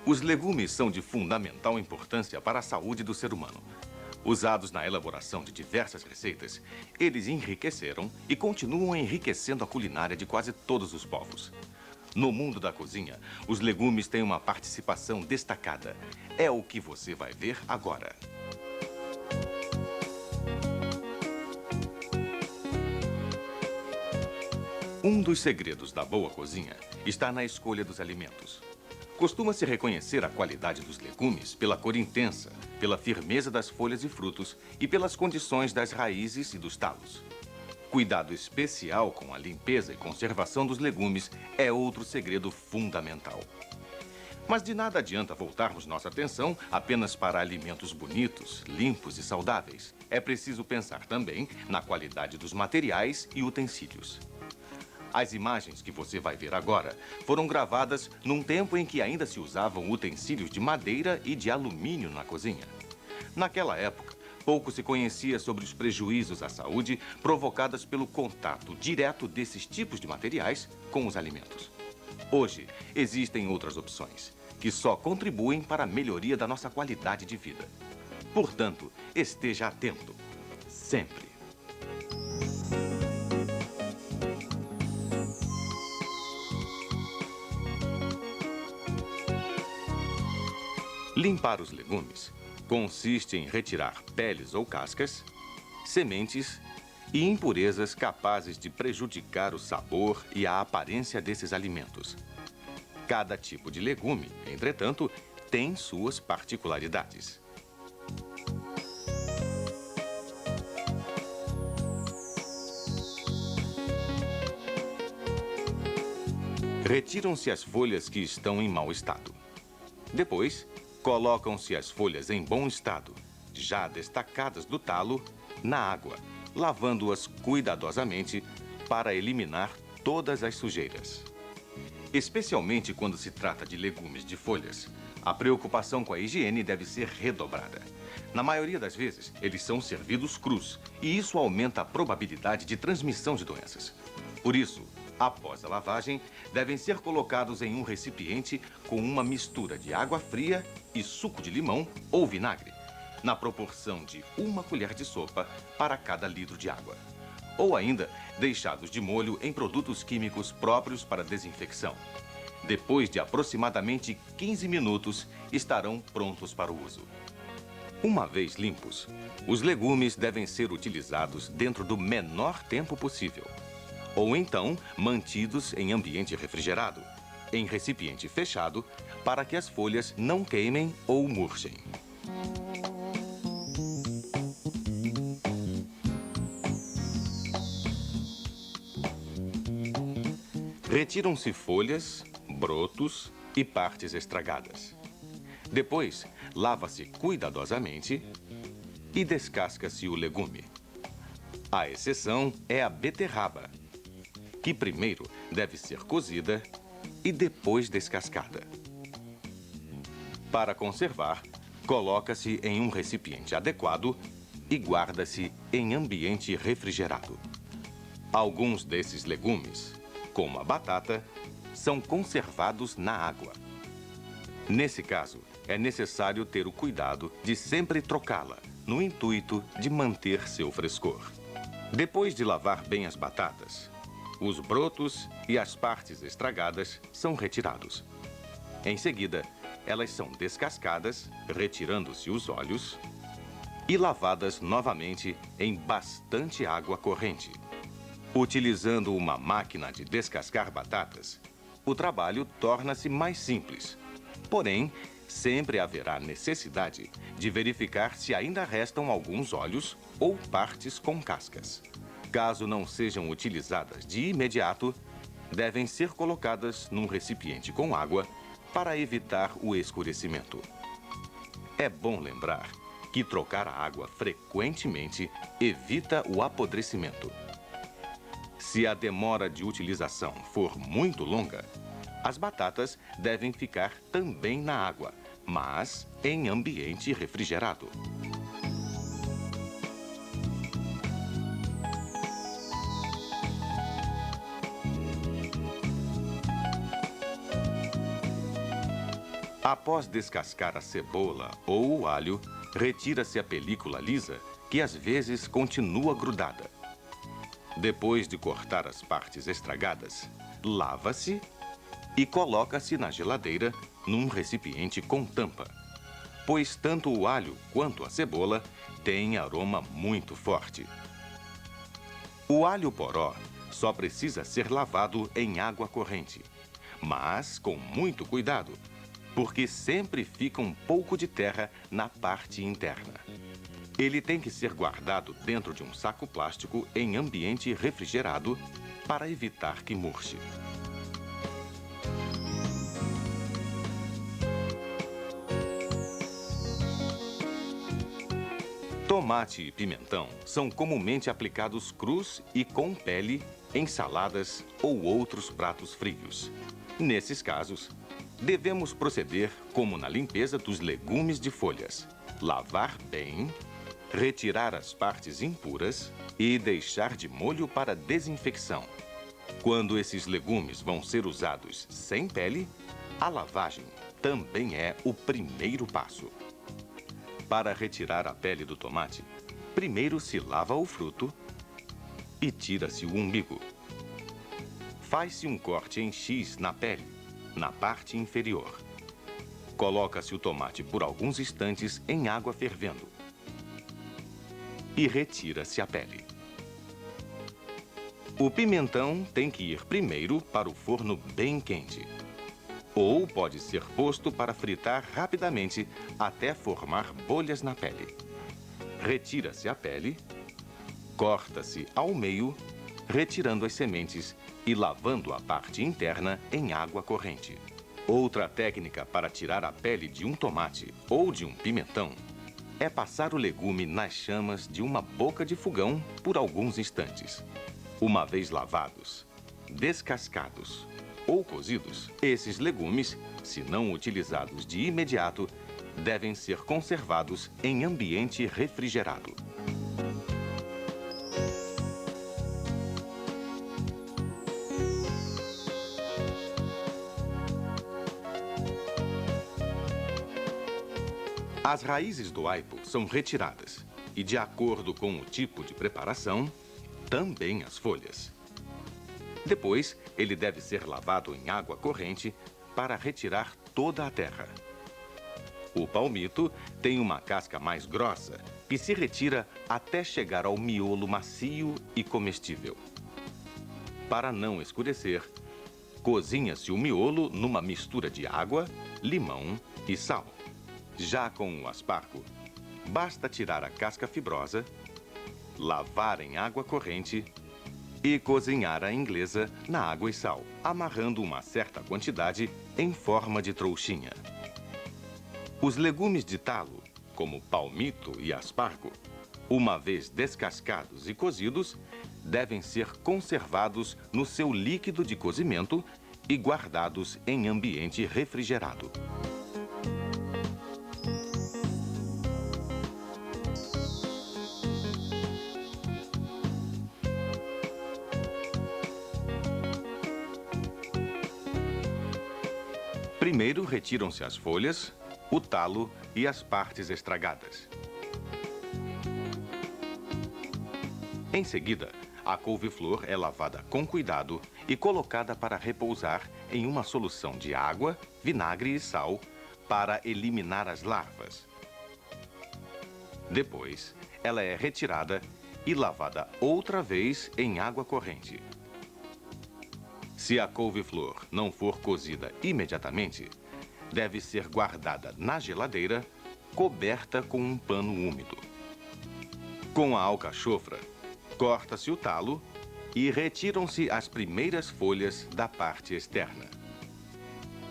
Os legumes são de fundamental importância para a saúde do ser humano. Usados na elaboração de diversas receitas, eles enriqueceram e continuam enriquecendo a culinária de quase todos os povos. No mundo da cozinha, os legumes têm uma participação destacada. É o que você vai ver agora. Um dos segredos da boa cozinha está na escolha dos alimentos. Costuma-se reconhecer a qualidade dos legumes pela cor intensa, pela firmeza das folhas e frutos e pelas condições das raízes e dos talos. Cuidado especial com a limpeza e conservação dos legumes é outro segredo fundamental. Mas de nada adianta voltarmos nossa atenção apenas para alimentos bonitos, limpos e saudáveis. É preciso pensar também na qualidade dos materiais e utensílios. As imagens que você vai ver agora foram gravadas num tempo em que ainda se usavam utensílios de madeira e de alumínio na cozinha. Naquela época, pouco se conhecia sobre os prejuízos à saúde provocados pelo contato direto desses tipos de materiais com os alimentos. Hoje, existem outras opções, que só contribuem para a melhoria da nossa qualidade de vida. Portanto, esteja atento, sempre. Limpar os legumes consiste em retirar peles ou cascas, sementes e impurezas capazes de prejudicar o sabor e a aparência desses alimentos. Cada tipo de legume, entretanto, tem suas particularidades. Retiram-se as folhas que estão em mau estado. Depois, colocam-se as folhas em bom estado, já destacadas do talo, na água, lavando-as cuidadosamente para eliminar todas as sujeiras. Especialmente quando se trata de legumes de folhas, a preocupação com a higiene deve ser redobrada. Na maioria das vezes, eles são servidos crus e isso aumenta a probabilidade de transmissão de doenças. Por isso, após a lavagem, devem ser colocados em um recipiente com uma mistura de água fria e suco de limão ou vinagre, na proporção de 1 colher de sopa para cada litro de água. Ou ainda, deixados de molho em produtos químicos próprios para desinfecção. Depois de aproximadamente 15 minutos, estarão prontos para o uso. Uma vez limpos, os legumes devem ser utilizados dentro do menor tempo possível. Ou então, mantidos em ambiente refrigerado, em recipiente fechado, para que as folhas não queimem ou murchem. Retiram-se folhas, brotos e partes estragadas. Depois, lava-se cuidadosamente e descasca-se o legume. A exceção é a beterraba, que primeiro deve ser cozida e depois descascada. Para conservar, coloca-se em um recipiente adequado e guarda-se em ambiente refrigerado. Alguns desses legumes, como a batata, são conservados na água. Nesse caso, é necessário ter o cuidado de sempre trocá-la, no intuito de manter seu frescor. Depois de lavar bem as batatas, os brotos e as partes estragadas são retirados. Em seguida, elas são descascadas, retirando-se os olhos, e lavadas novamente em bastante água corrente. Utilizando uma máquina de descascar batatas, o trabalho torna-se mais simples. Porém, sempre haverá necessidade de verificar se ainda restam alguns olhos ou partes com cascas. Caso não sejam utilizadas de imediato, devem ser colocadas num recipiente com água para evitar o escurecimento. É bom lembrar que trocar a água frequentemente evita o apodrecimento. Se a demora de utilização for muito longa, as batatas devem ficar também na água, mas em ambiente refrigerado. Após descascar a cebola ou o alho, retira-se a película lisa, que às vezes continua grudada. Depois de cortar as partes estragadas, lava-se e coloca-se na geladeira num recipiente com tampa, pois tanto o alho quanto a cebola têm aroma muito forte. O alho poró só precisa ser lavado em água corrente, mas com muito cuidado, porque sempre fica um pouco de terra na parte interna. Ele tem que ser guardado dentro de um saco plástico em ambiente refrigerado para evitar que murche. Tomate e pimentão são comumente aplicados crus e com pele em saladas ou outros pratos frios. Nesses casos, devemos proceder como na limpeza dos legumes de folhas. Lavar bem, retirar as partes impuras e deixar de molho para desinfecção. Quando esses legumes vão ser usados sem pele, a lavagem também é o primeiro passo. Para retirar a pele do tomate, primeiro se lava o fruto e tira-se o umbigo. Faz-se um corte em X na pele, na parte inferior. Coloca-se o tomate por alguns instantes em água fervendo e retira-se a pele. O pimentão tem que ir primeiro para o forno bem quente, ou pode ser posto para fritar rapidamente até formar bolhas na pele. Retira-se a pele, corta-se ao meio, retirando as sementes e lavando a parte interna em água corrente. Outra técnica para tirar a pele de um tomate ou de um pimentão é passar o legume nas chamas de uma boca de fogão por alguns instantes. Uma vez lavados, descascados ou cozidos, esses legumes, se não utilizados de imediato, devem ser conservados em ambiente refrigerado. As raízes do aipo são retiradas e, de acordo com o tipo de preparação, também as folhas. Depois, ele deve ser lavado em água corrente para retirar toda a terra. O palmito tem uma casca mais grossa que se retira até chegar ao miolo macio e comestível. Para não escurecer, cozinha-se o miolo numa mistura de água, limão e sal. Já com o aspargo, basta tirar a casca fibrosa, lavar em água corrente e cozinhar a inglesa na água e sal, amarrando uma certa quantidade em forma de trouxinha. Os legumes de talo, como palmito e aspargo, uma vez descascados e cozidos, devem ser conservados no seu líquido de cozimento e guardados em ambiente refrigerado. Primeiro retiram-se as folhas, o talo e as partes estragadas. Em seguida, a couve-flor é lavada com cuidado e colocada para repousar em uma solução de água, vinagre e sal para eliminar as larvas. Depois, ela é retirada e lavada outra vez em água corrente. Se a couve-flor não for cozida imediatamente, deve ser guardada na geladeira, coberta com um pano úmido. Com a alcachofra, corta-se o talo e retiram-se as primeiras folhas da parte externa.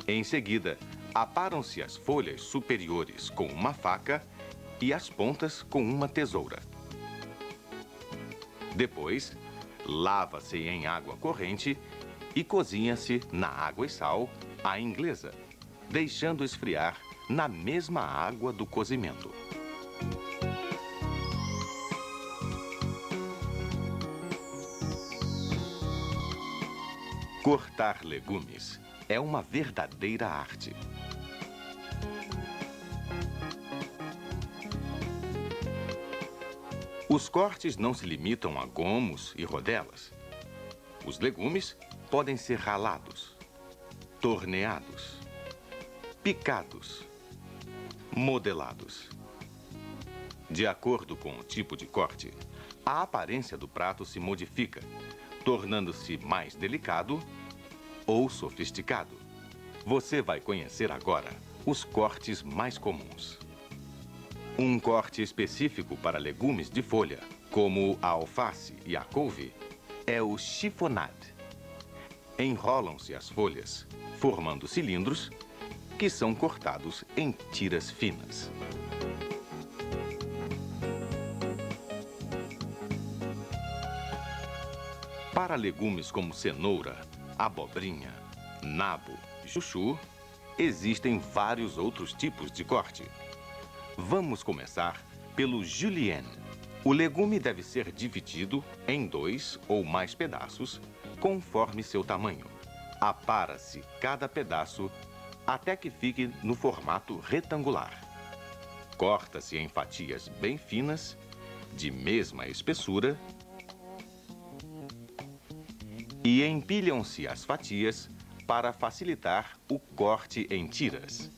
Em seguida, aparam-se as folhas superiores com uma faca e as pontas com uma tesoura. Depois, lava-se em água corrente e cozinha-se na água e sal, à inglesa, deixando esfriar na mesma água do cozimento. Cortar legumes é uma verdadeira arte. Os cortes não se limitam a gomos e rodelas. Os legumes podem ser ralados, torneados, picados, modelados. De acordo com o tipo de corte, a aparência do prato se modifica, tornando-se mais delicado ou sofisticado. Você vai conhecer agora os cortes mais comuns. Um corte específico para legumes de folha, como a alface e a couve, é o chiffonade. Enrolam-se as folhas, formando cilindros, que são cortados em tiras finas. Para legumes como cenoura, abobrinha, nabo e chuchu, existem vários outros tipos de corte. Vamos começar pelo julienne. O legume deve ser dividido em 2 ou mais pedaços, conforme seu tamanho. Apara-se cada pedaço até que fique no formato retangular. Corta-se em fatias bem finas, de mesma espessura, e empilham-se as fatias para facilitar o corte em tiras.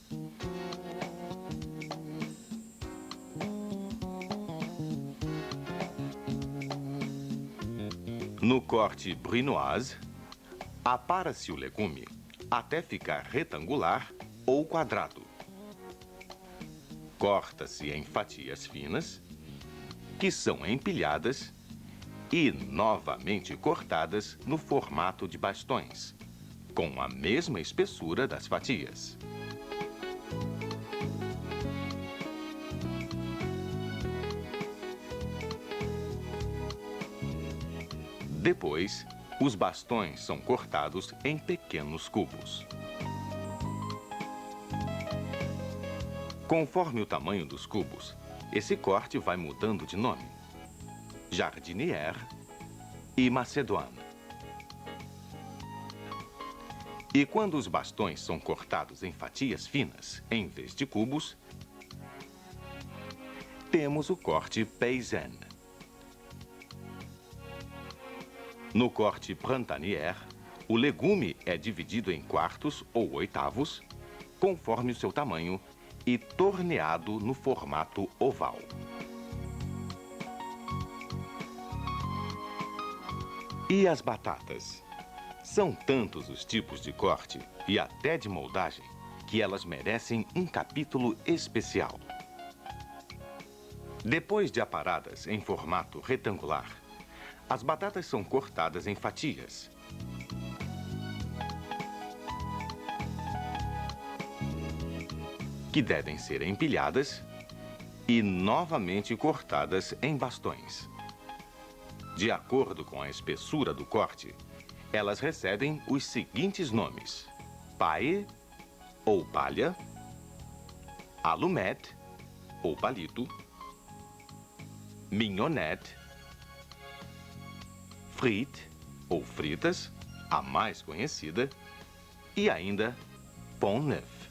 No corte brunoise, apara-se o legume até ficar retangular ou quadrado. Corta-se em fatias finas, que são empilhadas e novamente cortadas no formato de bastões, com a mesma espessura das fatias. Depois, os bastões são cortados em pequenos cubos. Conforme o tamanho dos cubos, esse corte vai mudando de nome: jardinière e macédoine. E quando os bastões são cortados em fatias finas, em vez de cubos, temos o corte paysanne. No corte printanière, o legume é dividido em quartos ou oitavos, conforme o seu tamanho, e torneado no formato oval. E as batatas? São tantos os tipos de corte e até de moldagem que elas merecem um capítulo especial. Depois de aparadas em formato retangular, as batatas são cortadas em fatias. Que devem ser empilhadas e novamente cortadas em bastões. De acordo com a espessura do corte, elas recebem os seguintes nomes: paille ou palha, allumette ou palito, mignonette, frite ou fritas, a mais conhecida, e ainda pont neuf.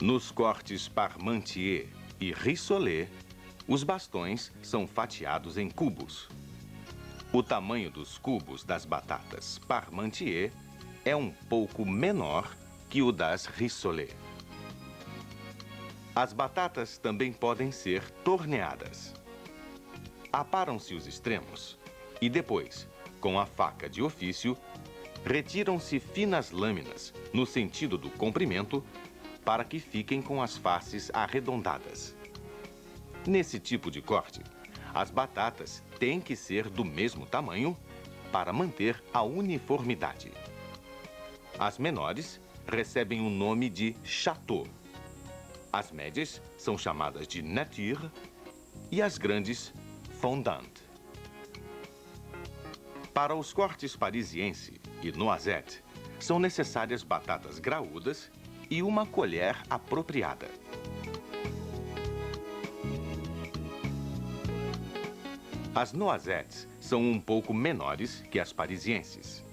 Nos cortes parmentier e rissoler, os bastões são fatiados em cubos. O tamanho dos cubos das batatas parmentier é um pouco menor que o das rissoler. As batatas também podem ser torneadas. Aparam-se os extremos e depois, com a faca de ofício, retiram-se finas lâminas no sentido do comprimento para que fiquem com as faces arredondadas. Nesse tipo de corte, as batatas têm que ser do mesmo tamanho para manter a uniformidade. As menores recebem o nome de chateau. As médias são chamadas de nature e as grandes fondante. Para os cortes parisiense e noisette, são necessárias batatas graúdas e uma colher apropriada. As noisettes são um pouco menores que as parisienses.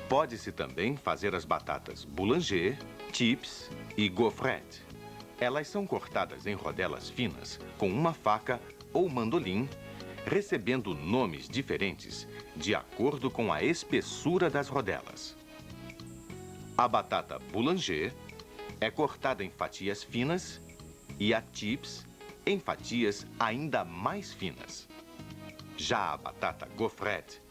Pode-se também fazer as batatas boulanger, chips e gaufrette. Elas são cortadas em rodelas finas com uma faca ou mandolim, recebendo nomes diferentes de acordo com a espessura das rodelas. A batata boulanger é cortada em fatias finas e a chips em fatias ainda mais finas. Já a batata gaufrette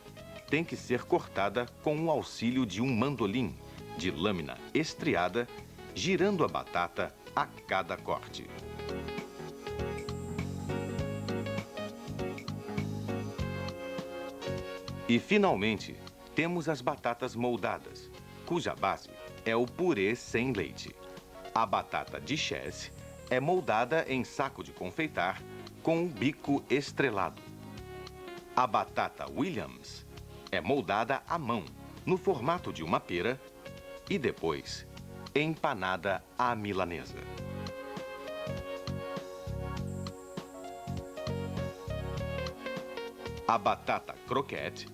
tem que ser cortada com o auxílio de um mandolim de lâmina estriada, girando a batata a cada corte. E, finalmente, temos as batatas moldadas, cuja base é o purê sem leite. A batata duchesse é moldada em saco de confeitar com um bico estrelado. A batata Williams é moldada à mão, no formato de uma pera, e depois empanada à milanesa. A batata croquette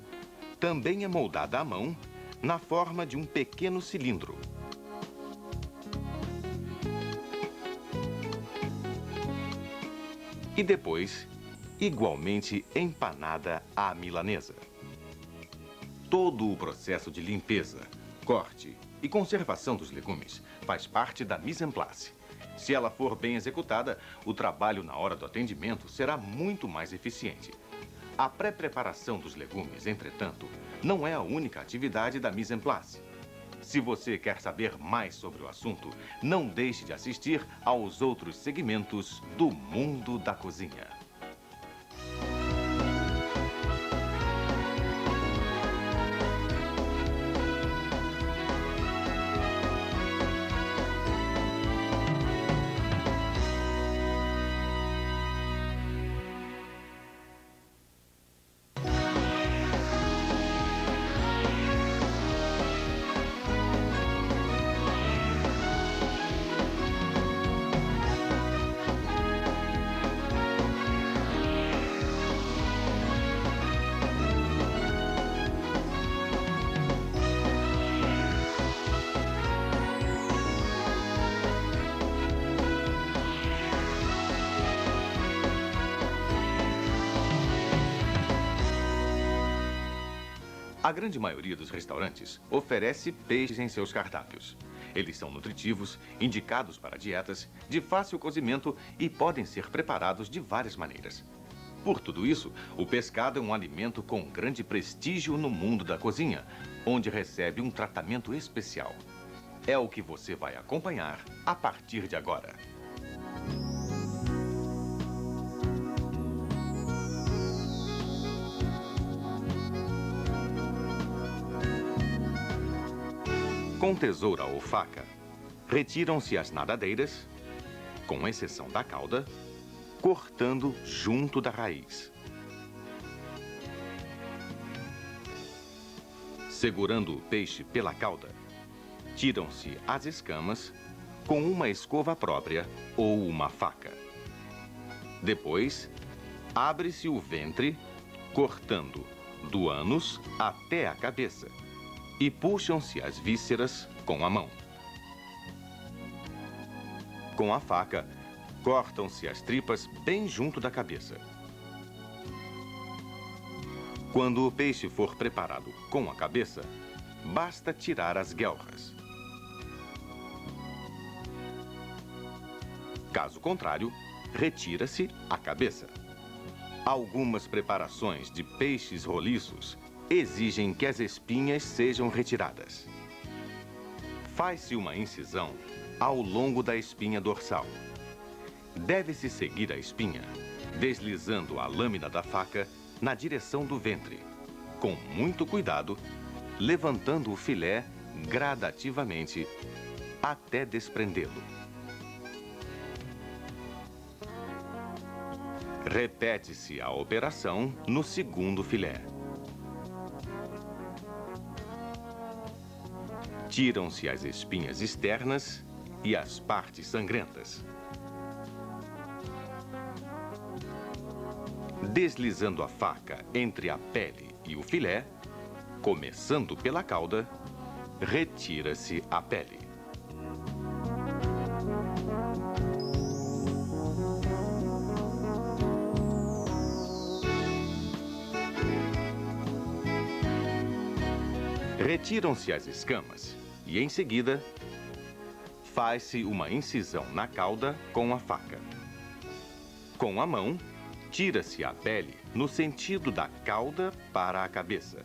também é moldada à mão na forma de um pequeno cilindro. E depois, igualmente empanada à milanesa. Todo o processo de limpeza, corte e conservação dos legumes faz parte da mise en place. Se ela for bem executada, o trabalho na hora do atendimento será muito mais eficiente. A pré-preparação dos legumes, entretanto, não é a única atividade da mise en place. Se você quer saber mais sobre o assunto, não deixe de assistir aos outros segmentos do Mundo da Cozinha. A grande maioria dos restaurantes oferece peixes em seus cardápios. Eles são nutritivos, indicados para dietas, de fácil cozimento e podem ser preparados de várias maneiras. Por tudo isso, o pescado é um alimento com grande prestígio no mundo da cozinha, onde recebe um tratamento especial. É o que você vai acompanhar a partir de agora. Com tesoura ou faca, retiram-se as nadadeiras, com exceção da cauda, cortando junto da raiz. Segurando o peixe pela cauda, tiram-se as escamas com uma escova própria ou uma faca. Depois, abre-se o ventre, cortando do ânus até a cabeça, e puxam-se as vísceras com a mão. Com a faca, cortam-se as tripas bem junto da cabeça. Quando o peixe for preparado com a cabeça, basta tirar as guelras. Caso contrário, retira-se a cabeça. Algumas preparações de peixes roliços exigem que as espinhas sejam retiradas. Faz-se uma incisão ao longo da espinha dorsal. Deve-se seguir a espinha, deslizando a lâmina da faca na direção do ventre, com muito cuidado, levantando o filé gradativamente até desprendê-lo. Repete-se a operação no segundo filé. Tiram-se as espinhas externas e as partes sangrentas. Deslizando a faca entre a pele e o filé, começando pela cauda, retira-se a pele. Retiram-se as escamas e, em seguida, faz-se uma incisão na cauda com a faca. Com a mão, tira-se a pele no sentido da cauda para a cabeça.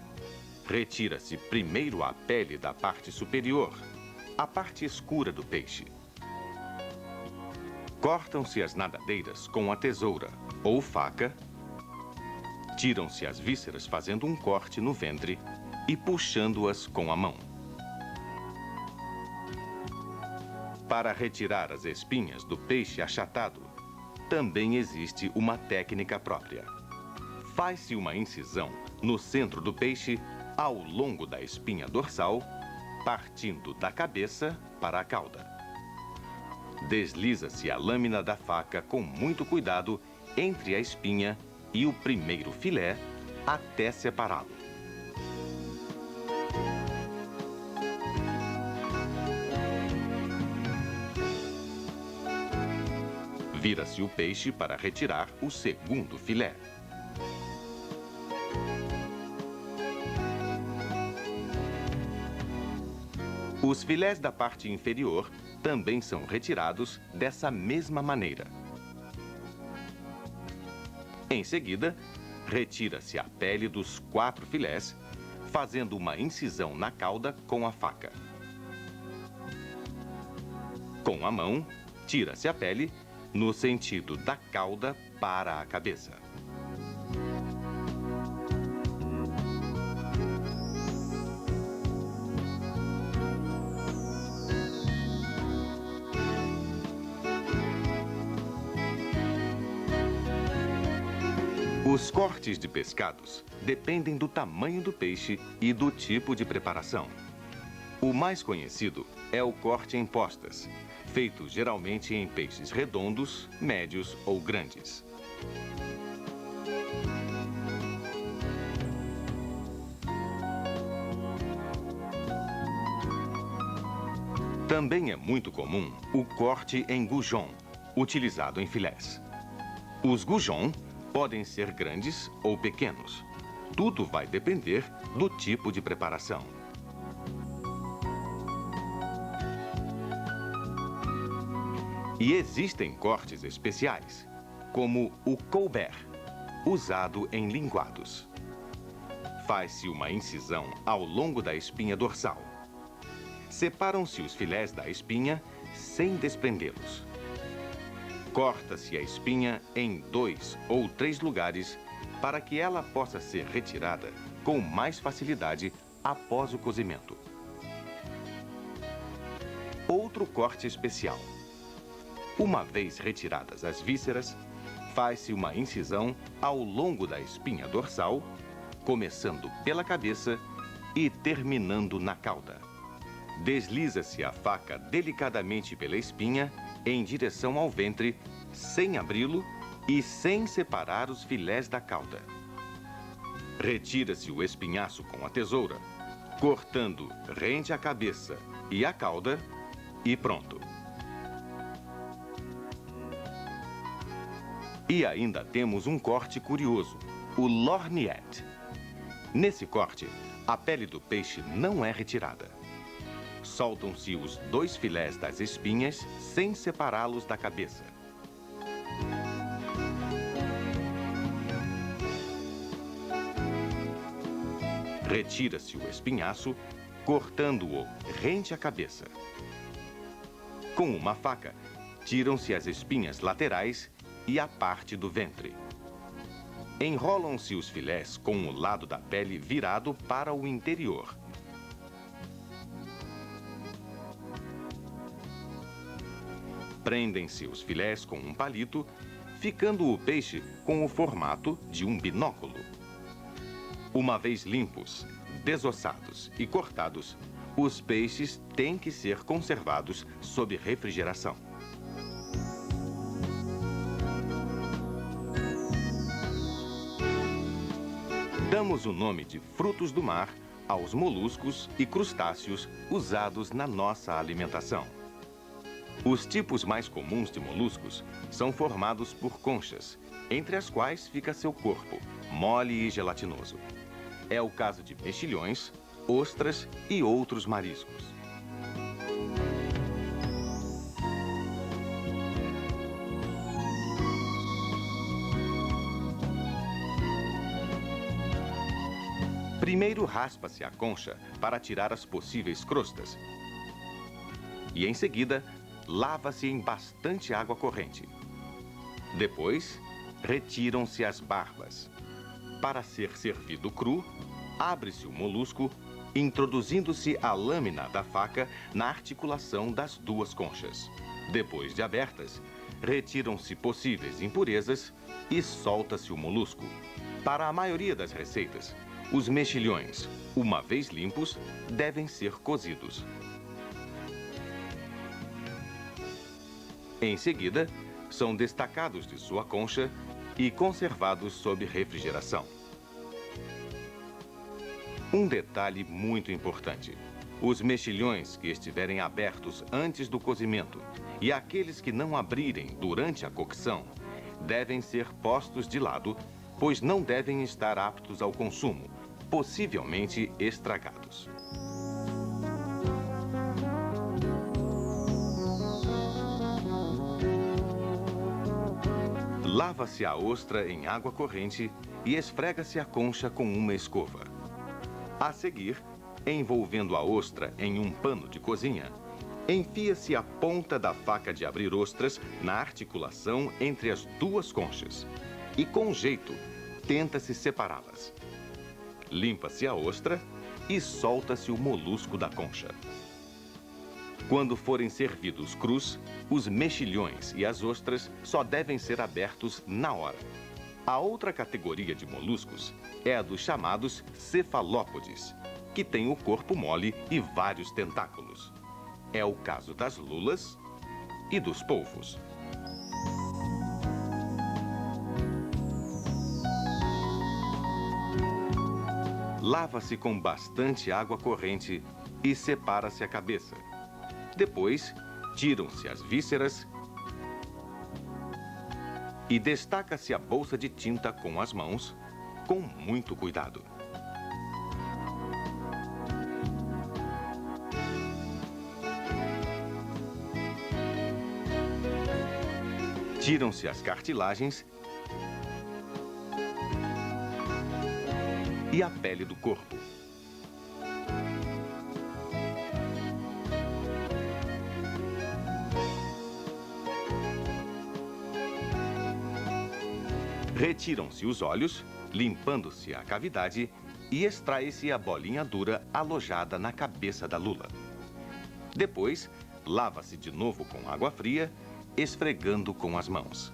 Retira-se primeiro a pele da parte superior, a parte escura do peixe. Cortam-se as nadadeiras com a tesoura ou faca. Tiram-se as vísceras fazendo um corte no ventre e puxando-as com a mão. Para retirar as espinhas do peixe achatado, também existe uma técnica própria. Faz-se uma incisão no centro do peixe ao longo da espinha dorsal, partindo da cabeça para a cauda. Desliza-se a lâmina da faca com muito cuidado entre a espinha e o primeiro filé até separá-lo. Vira-se o peixe para retirar o segundo filé. Os filés da parte inferior também são retirados dessa mesma maneira. Em seguida, retira-se a pele dos 4 filés, fazendo uma incisão na cauda com a faca. Com a mão, tira-se a pele no sentido da cauda para a cabeça. Os cortes de pescados dependem do tamanho do peixe e do tipo de preparação. O mais conhecido é o corte em postas, feito geralmente em peixes redondos, médios ou grandes. Também é muito comum o corte em goujon, utilizado em filés. Os goujon podem ser grandes ou pequenos. Tudo vai depender do tipo de preparação. E existem cortes especiais, como o Colbert, usado em linguados. Faz-se uma incisão ao longo da espinha dorsal. Separam-se os filés da espinha sem desprendê-los. Corta-se a espinha em 2 ou 3 lugares para que ela possa ser retirada com mais facilidade após o cozimento. Outro corte especial. Uma vez retiradas as vísceras, faz-se uma incisão ao longo da espinha dorsal, começando pela cabeça e terminando na cauda. Desliza-se a faca delicadamente pela espinha em direção ao ventre, sem abri-lo e sem separar os filés da cauda. Retira-se o espinhaço com a tesoura, cortando rente à cabeça e à cauda, e pronto. E ainda temos um corte curioso, o lorgnette. Nesse corte, a pele do peixe não é retirada. Soltam-se os 2 filés das espinhas sem separá-los da cabeça. Retira-se o espinhaço, cortando-o rente à cabeça. Com uma faca, tiram-se as espinhas laterais e a parte do ventre. Enrolam-se os filés com o lado da pele virado para o interior. Prendem-se os filés com um palito, ficando o peixe com o formato de um binóculo. Uma vez limpos, desossados e cortados, os peixes têm que ser conservados sob refrigeração. Damos o nome de frutos do mar aos moluscos e crustáceos usados na nossa alimentação. Os tipos mais comuns de moluscos são formados por conchas, entre as quais fica seu corpo, mole e gelatinoso. É o caso de mexilhões, ostras e outros mariscos. Primeiro raspa-se a concha para tirar as possíveis crostas. E em seguida, lava-se em bastante água corrente. Depois, retiram-se as barbas. Para ser servido cru, abre-se o molusco, introduzindo-se a lâmina da faca na articulação das duas conchas. Depois de abertas, retiram-se possíveis impurezas e solta-se o molusco. Para a maioria das receitas, os mexilhões, uma vez limpos, devem ser cozidos. Em seguida, são destacados de sua concha e conservados sob refrigeração. Um detalhe muito importante: os mexilhões que estiverem abertos antes do cozimento e aqueles que não abrirem durante a cocção devem ser postos de lado, pois não devem estar aptos ao consumo, possivelmente estragados. Lava-se a ostra em água corrente e esfrega-se a concha com uma escova. A seguir, envolvendo a ostra em um pano de cozinha, enfia-se a ponta da faca de abrir ostras na articulação entre as duas conchas e, com jeito, tenta-se separá-las. Limpa-se a ostra e solta-se o molusco da concha. Quando forem servidos crus, os mexilhões e as ostras só devem ser abertos na hora. A outra categoria de moluscos é a dos chamados cefalópodes, que tem o corpo mole e vários tentáculos. É o caso das lulas e dos polvos. Lava-se com bastante água corrente e separa-se a cabeça. Depois, tiram-se as vísceras e destaca-se a bolsa de tinta com as mãos, com muito cuidado. Tiram-se as cartilagens e a pele do corpo. Retiram-se os olhos, limpando-se a cavidade e extrai-se a bolinha dura alojada na cabeça da lula. Depois, lava-se de novo com água fria, esfregando com as mãos.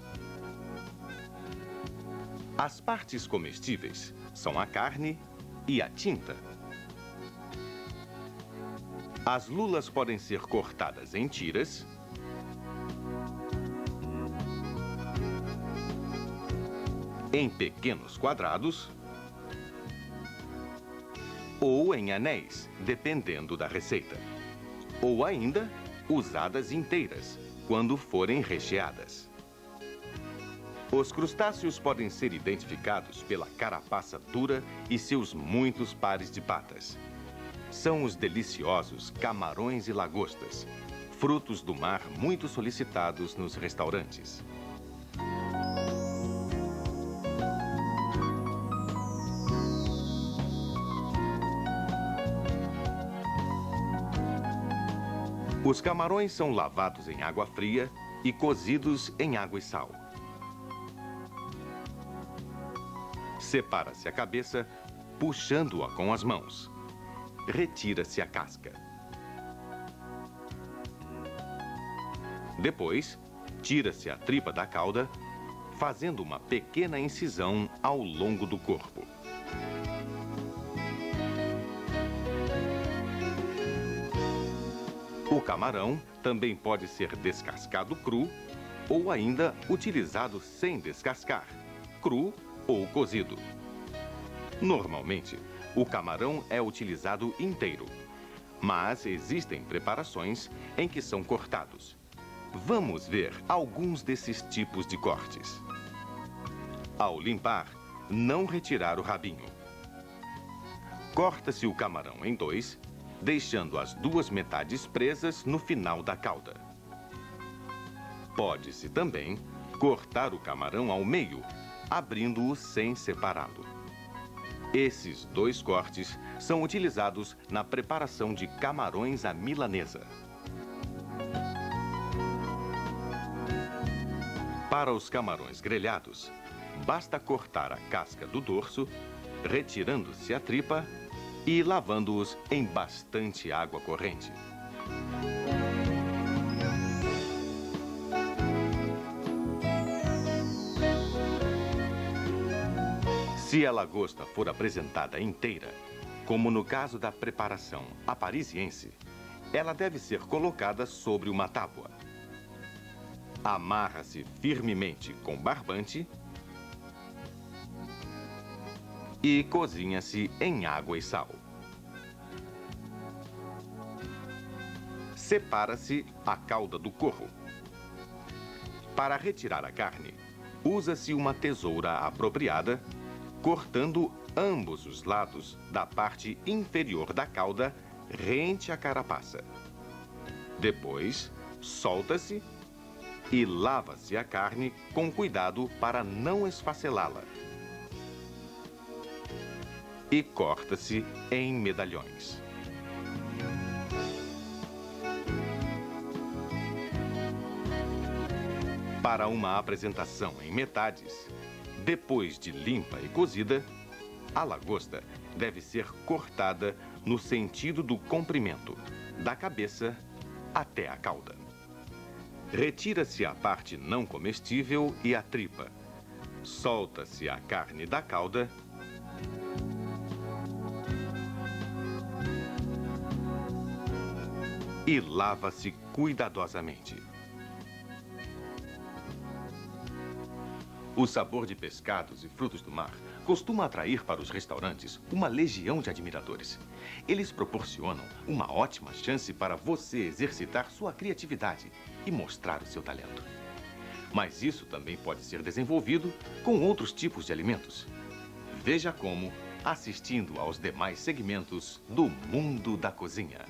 As partes comestíveis são a carne e a tinta. As lulas podem ser cortadas em tiras, em pequenos quadrados ou em anéis, dependendo da receita. Ou ainda, usadas inteiras, quando forem recheadas. Os crustáceos podem ser identificados pela carapaça dura e seus muitos pares de patas. São os deliciosos camarões e lagostas, frutos do mar muito solicitados nos restaurantes. Os camarões são lavados em água fria e cozidos em água e sal. Separa-se a cabeça, puxando-a com as mãos. Retira-se a casca. Depois, tira-se a tripa da cauda, fazendo uma pequena incisão ao longo do corpo. O camarão também pode ser descascado cru ou ainda utilizado sem descascar, cru ou cozido. Normalmente, o camarão é utilizado inteiro, mas existem preparações em que são cortados. Vamos ver alguns desses tipos de cortes. Ao limpar, não retirar o rabinho. Corta-se o camarão em dois, deixando as duas metades presas no final da cauda. Pode-se também cortar o camarão ao meio, abrindo-o sem separá-lo. Esses dois cortes são utilizados na preparação de camarões à milanesa. Para os camarões grelhados, basta cortar a casca do dorso, retirando-se a tripa e lavando-os em bastante água corrente. Se a lagosta for apresentada inteira, como no caso da preparação à parisiense, ela deve ser colocada sobre uma tábua. Amarra-se firmemente com barbante e cozinha-se em água e sal. Separa-se a cauda do corro. Para retirar a carne, usa-se uma tesoura apropriada, cortando ambos os lados da parte inferior da cauda rente à carapaça. Depois, solta-se e lava-se a carne com cuidado para não esfacelá-la. E corta-se em medalhões. Para uma apresentação em metades, depois de limpa e cozida, a lagosta deve ser cortada no sentido do comprimento, da cabeça até a cauda. Retira-se a parte não comestível e a tripa. Solta-se a carne da cauda e lava-se cuidadosamente. O sabor de pescados e frutos do mar costuma atrair para os restaurantes uma legião de admiradores. Eles proporcionam uma ótima chance para você exercitar sua criatividade e mostrar o seu talento. Mas isso também pode ser desenvolvido com outros tipos de alimentos. Veja como assistindo aos demais segmentos do Mundo da Cozinha.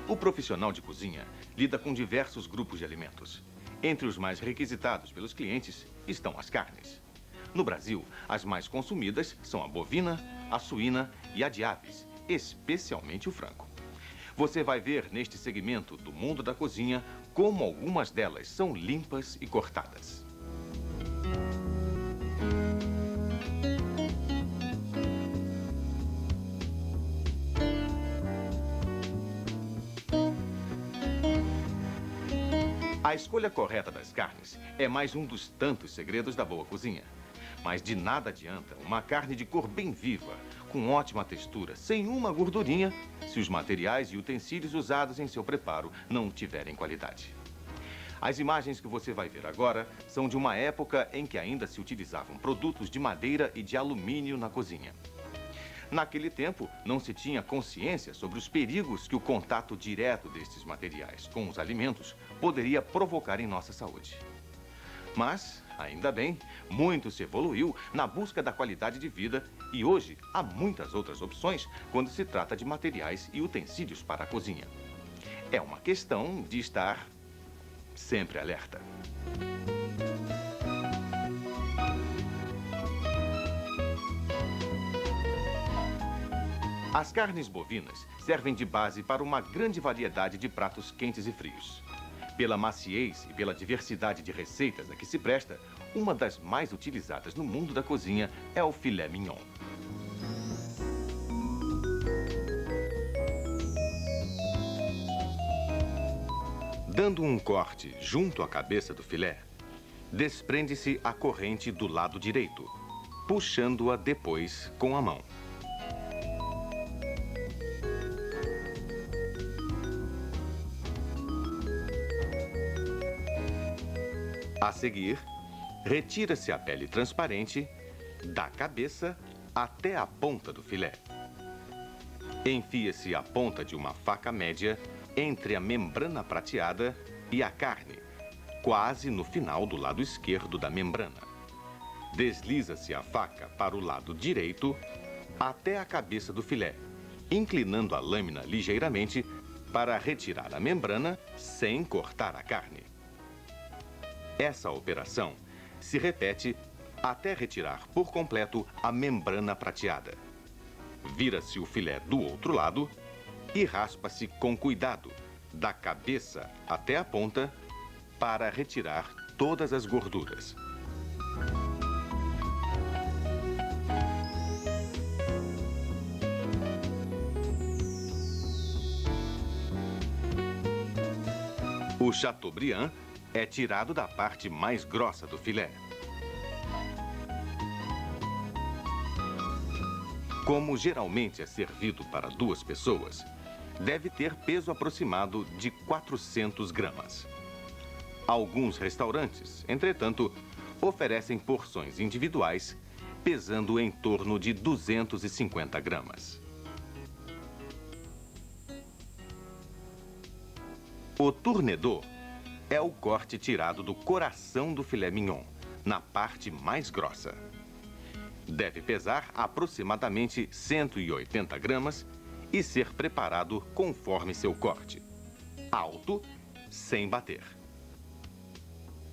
O profissional de cozinha lida com diversos grupos de alimentos. Entre os mais requisitados pelos clientes estão as carnes. No Brasil, as mais consumidas são a bovina, a suína e a de aves, especialmente o frango. Você vai ver neste segmento do Mundo da Cozinha como algumas delas são limpas e cortadas. A escolha correta das carnes é mais um dos tantos segredos da boa cozinha. Mas de nada adianta uma carne de cor bem viva, com ótima textura, sem uma gordurinha, se os materiais e utensílios usados em seu preparo não tiverem qualidade. As imagens que você vai ver agora são de uma época em que ainda se utilizavam produtos de madeira e de alumínio na cozinha. Naquele tempo, não se tinha consciência sobre os perigos que o contato direto destes materiais com os alimentos poderia provocar em nossa saúde. Mas, ainda bem, muito se evoluiu na busca da qualidade de vida e hoje há muitas outras opções quando se trata de materiais e utensílios para a cozinha. É uma questão de estar sempre alerta. As carnes bovinas servem de base para uma grande variedade de pratos quentes e frios. Pela maciez e pela diversidade de receitas a que se presta, uma das mais utilizadas no mundo da cozinha é o filé mignon. Dando um corte junto à cabeça do filé, desprende-se a corrente do lado direito, puxando-a depois com a mão. A seguir, retira-se a pele transparente da cabeça até a ponta do filé. Enfia-se a ponta de uma faca média entre a membrana prateada e a carne, quase no final do lado esquerdo da membrana. Desliza-se a faca para o lado direito até a cabeça do filé, inclinando a lâmina ligeiramente para retirar a membrana sem cortar a carne. Essa operação se repete até retirar por completo a membrana prateada. Vira-se o filé do outro lado e raspa-se com cuidado, da cabeça até a ponta, para retirar todas as gorduras. O Chateaubriand é tirado da parte mais grossa do filé. Como geralmente é servido para 2 pessoas, deve ter peso aproximado de 400 gramas. Alguns restaurantes, entretanto, oferecem porções individuais pesando em torno de 250 gramas. O tournedos é o corte tirado do coração do filé mignon, na parte mais grossa. Deve pesar aproximadamente 180 gramas e ser preparado conforme seu corte. Alto, sem bater.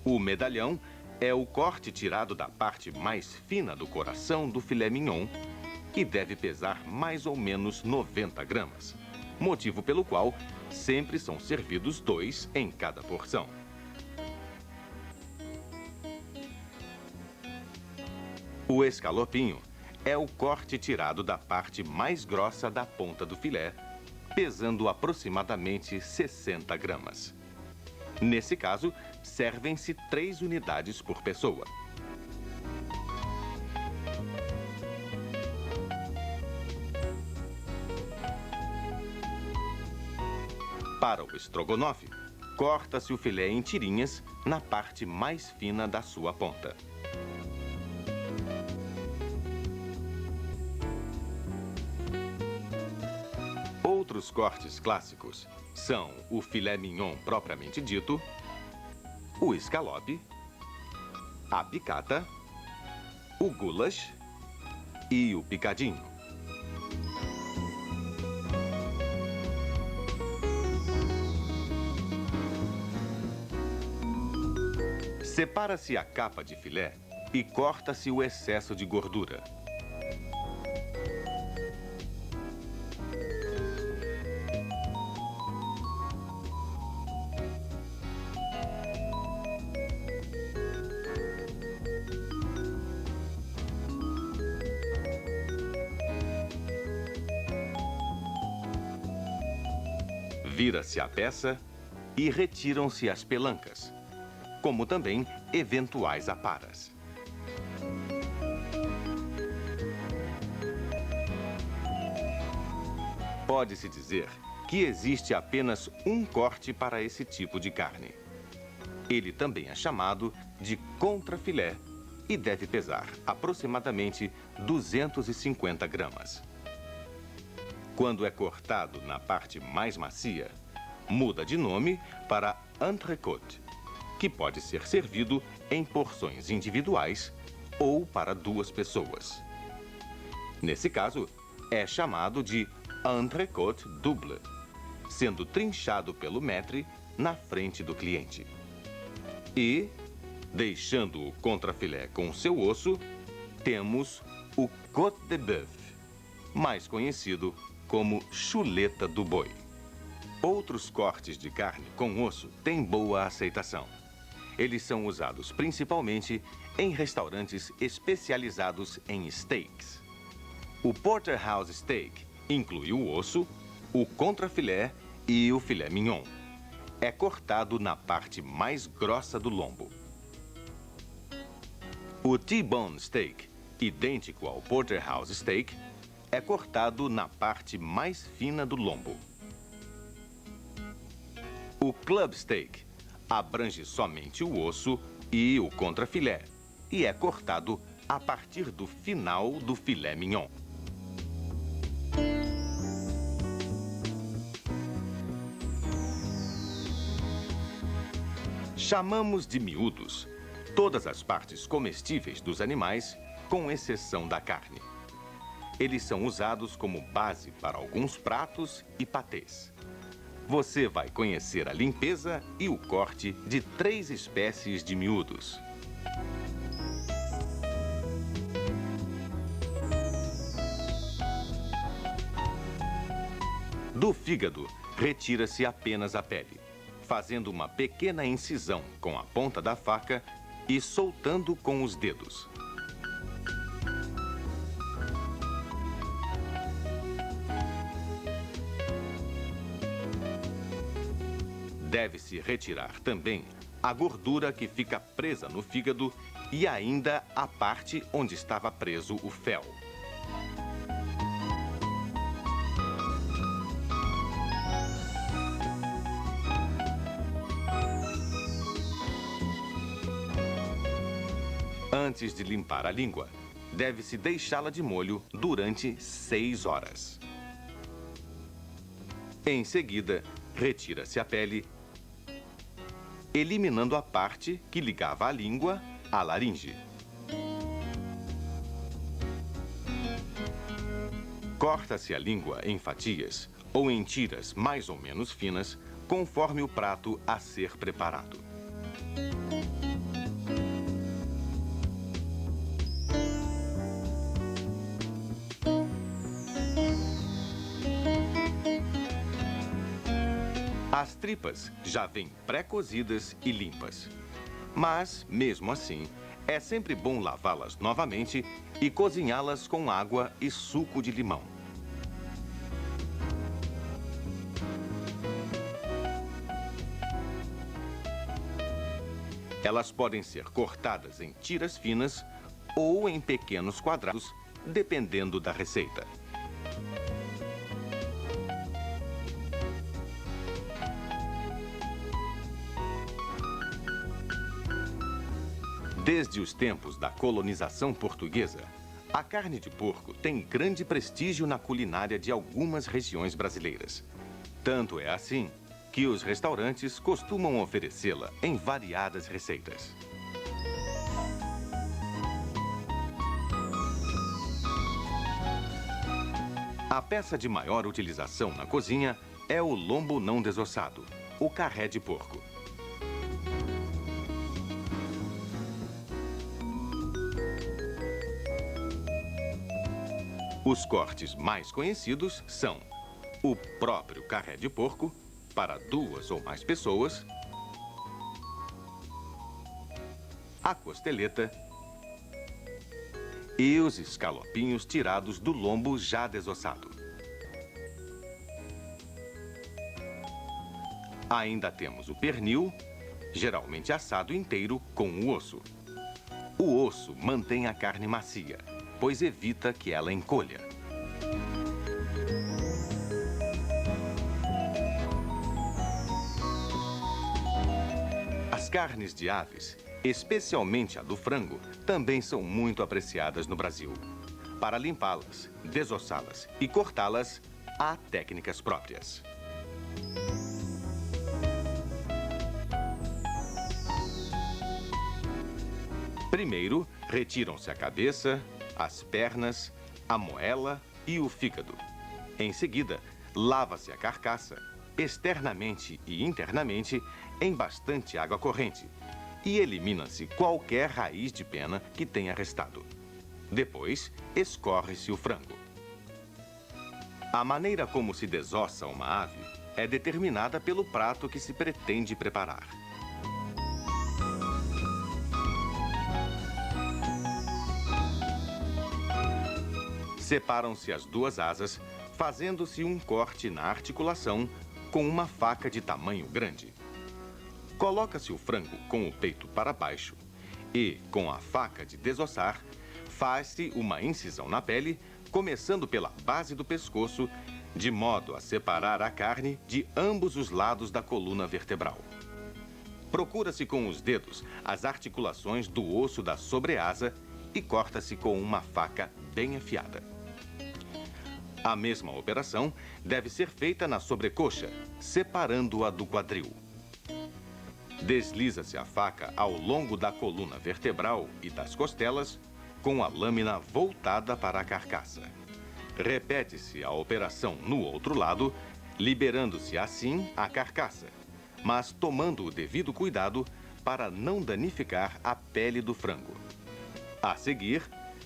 O medalhão é o corte tirado da parte mais fina do coração do filé mignon e deve pesar mais ou menos 90 gramas, motivo pelo qual sempre são servidos 2 em cada porção. O escalopinho é o corte tirado da parte mais grossa da ponta do filé, pesando aproximadamente 60 gramas. Nesse caso, servem-se 3 unidades por pessoa. Para o estrogonofe, corta-se o filé em tirinhas na parte mais fina da sua ponta. Outros cortes clássicos são o filé mignon propriamente dito, o escalope, a picata, o goulash e o picadinho. Separa-se a capa de filé e corta-se o excesso de gordura. Vira-se a peça e retiram-se as pelancas, como também eventuais aparas. Pode-se dizer que existe apenas um corte para esse tipo de carne. Ele também é chamado de contrafilé e deve pesar aproximadamente 250 gramas. Quando é cortado na parte mais macia, muda de nome para entrecôte, que pode ser servido em porções individuais ou para 2 pessoas. Nesse caso, é chamado de entrecôte double, sendo trinchado pelo maître na frente do cliente. E, deixando o contrafilé com seu osso, temos o côte de bœuf, mais conhecido como chuleta do boi. Outros cortes de carne com osso têm boa aceitação. Eles são usados principalmente em restaurantes especializados em steaks. O Porterhouse Steak inclui o osso, o contrafilé e o filé mignon. É cortado na parte mais grossa do lombo. O T-bone steak, idêntico ao Porterhouse Steak, é cortado na parte mais fina do lombo. O club steak abrange somente o osso e o contrafilé e é cortado a partir do final do filé mignon. Chamamos de miúdos todas as partes comestíveis dos animais, com exceção da carne. Eles são usados como base para alguns pratos e patês. Você vai conhecer a limpeza e o corte de 3 espécies de miúdos. Do fígado, retira-se apenas a pele, fazendo uma pequena incisão com a ponta da faca e soltando com os dedos. Deve-se retirar também a gordura que fica presa no fígado e ainda a parte onde estava preso o fel. Antes de limpar a língua, deve-se deixá-la de molho durante 6 horas. Em seguida, retira-se a pele, eliminando a parte que ligava a língua à laringe. Corta-se a língua em fatias ou em tiras mais ou menos finas, conforme o prato a ser preparado. As tripas já vêm pré-cozidas e limpas. Mas, mesmo assim, é sempre bom lavá-las novamente e cozinhá-las com água e suco de limão. Elas podem ser cortadas em tiras finas ou em pequenos quadrados, dependendo da receita. Desde os tempos da colonização portuguesa, a carne de porco tem grande prestígio na culinária de algumas regiões brasileiras. Tanto é assim que os restaurantes costumam oferecê-la em variadas receitas. A peça de maior utilização na cozinha é o lombo não desossado, o carré de porco. Os cortes mais conhecidos são o próprio carré de porco, para 2 ou mais pessoas, a costeleta e os escalopinhos tirados do lombo já desossado. Ainda temos o pernil, geralmente assado inteiro com o osso. O osso mantém a carne macia, pois evita que ela encolha. As carnes de aves, especialmente a do frango, também são muito apreciadas no Brasil. Para limpá-las, desossá-las e cortá-las, há técnicas próprias. Primeiro, retiram-se a cabeça, as pernas, a moela e o fígado. Em seguida, lava-se a carcaça, externamente e internamente, em bastante água corrente, e elimina-se qualquer raiz de pena que tenha restado. Depois, escorre-se o frango. A maneira como se desossa uma ave é determinada pelo prato que se pretende preparar. Separam-se as duas asas, fazendo-se um corte na articulação com uma faca de tamanho grande. Coloca-se o frango com o peito para baixo e, com a faca de desossar, faz-se uma incisão na pele, começando pela base do pescoço, de modo a separar a carne de ambos os lados da coluna vertebral. Procura-se com os dedos as articulações do osso da sobreasa e corta-se com uma faca bem afiada. A mesma operação deve ser feita na sobrecoxa, separando-a do quadril. Desliza-se a faca ao longo da coluna vertebral e das costelas, com a lâmina voltada para a carcaça. Repete-se a operação no outro lado, liberando-se assim a carcaça, mas tomando o devido cuidado para não danificar a pele do frango. A seguir,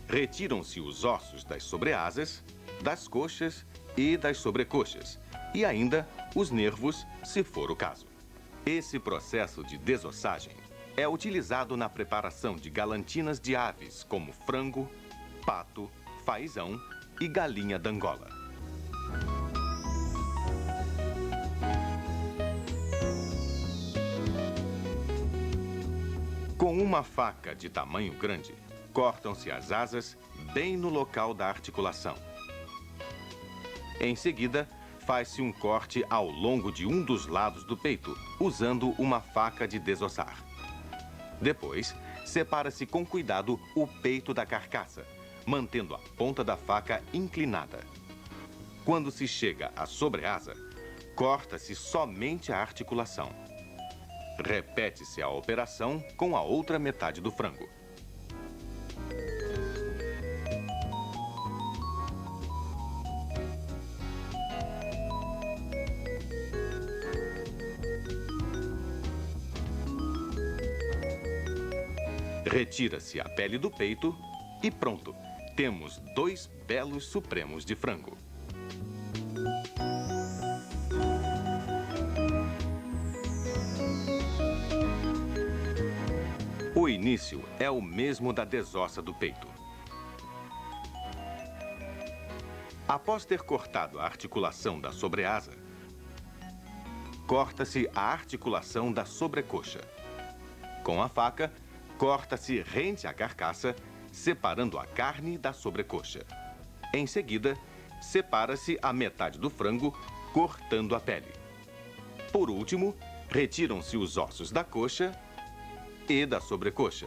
retiram-se os ossos das sobreasas, das coxas e das sobrecoxas, e ainda os nervos, se for o caso. Esse processo de desossagem é utilizado na preparação de galantinas de aves como frango, pato, fazão e galinha d'Angola. Com uma faca de tamanho grande, cortam-se as asas bem no local da articulação. Em seguida, faz-se um corte ao longo de um dos lados do peito, usando uma faca de desossar. Depois, separa-se com cuidado o peito da carcaça, mantendo a ponta da faca inclinada. Quando se chega à sobreasa, corta-se somente a articulação. Repete-se a operação com a outra metade do frango. Retira-se a pele do peito e pronto, temos 2 belos supremos de frango. O início é o mesmo da desossa do peito. Após ter cortado a articulação da sobreasa, corta-se a articulação da sobrecoxa. Com a faca, corta-se rente à carcaça, separando a carne da sobrecoxa. Em seguida, separa-se a metade do frango, cortando a pele. Por último, retiram-se os ossos da coxa e da sobrecoxa.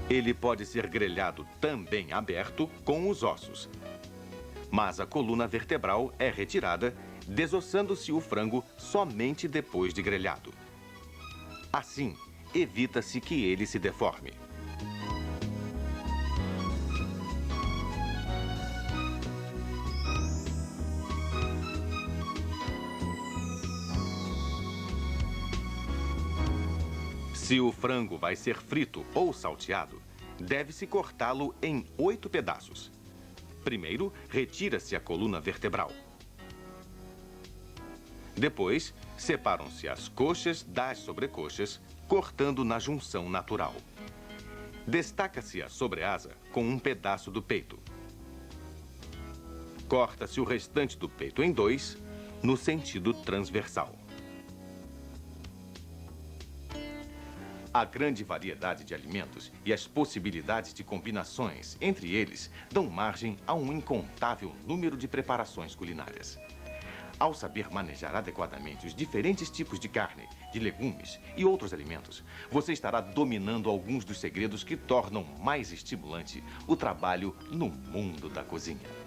Ele pode ser grelhado também aberto com os ossos, mas a coluna vertebral é retirada, desossando-se o frango somente depois de grelhado. Assim, evita-se que ele se deforme. Se o frango vai ser frito ou salteado, deve-se cortá-lo em 8 pedaços. Primeiro, retira-se a coluna vertebral. Depois, separam-se as coxas das sobrecoxas, cortando na junção natural. Destaca-se a sobreasa com um pedaço do peito. Corta-se o restante do peito em 2, no sentido transversal. A grande variedade de alimentos e as possibilidades de combinações entre eles dão margem a um incontável número de preparações culinárias. Ao saber manejar adequadamente os diferentes tipos de carne, de legumes e outros alimentos, você estará dominando alguns dos segredos que tornam mais estimulante o trabalho no mundo da cozinha.